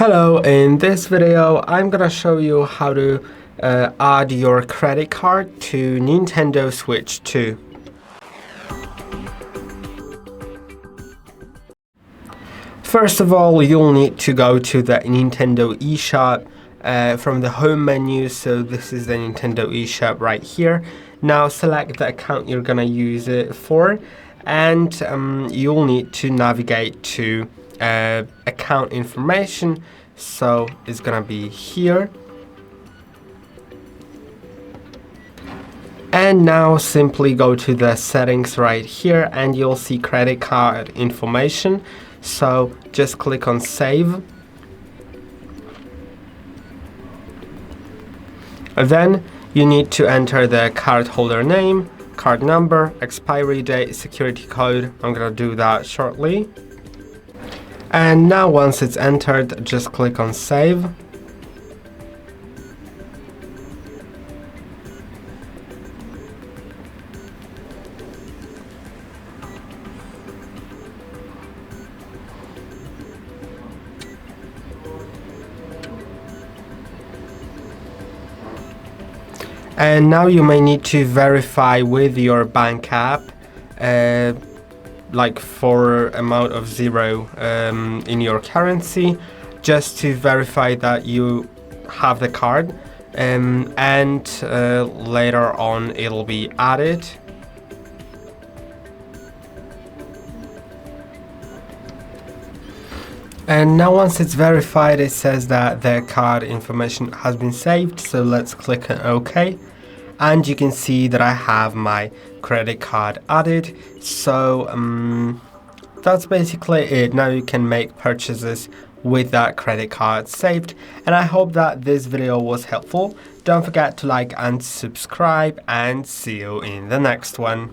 Hello, in this video I'm gonna show you how to add your credit card to Nintendo Switch 2. First of all, you'll need to go to the Nintendo eShop from the home menu. So this is the Nintendo eShop right here. Now select the account you're gonna use it for, and you'll need to navigate to account information. So it's gonna be here, and now simply go to the settings right here and you'll see credit card information. So just click on save, and then you need to enter the cardholder name, card number, expiry date, security code. I'm gonna do that shortly. And now once it's entered, just click on save. And now you may need to verify with your bank app, like for amount of 0 in your currency, just to verify that you have the card, and later on it'll be added. And now once it's verified, it says that the card information has been saved, so let's click on OK. And you can see that I have my credit card added. So that's basically it. Now you can make purchases with that credit card saved. And I hope that this video was helpful. Don't forget to like and subscribe, and see you in the next one.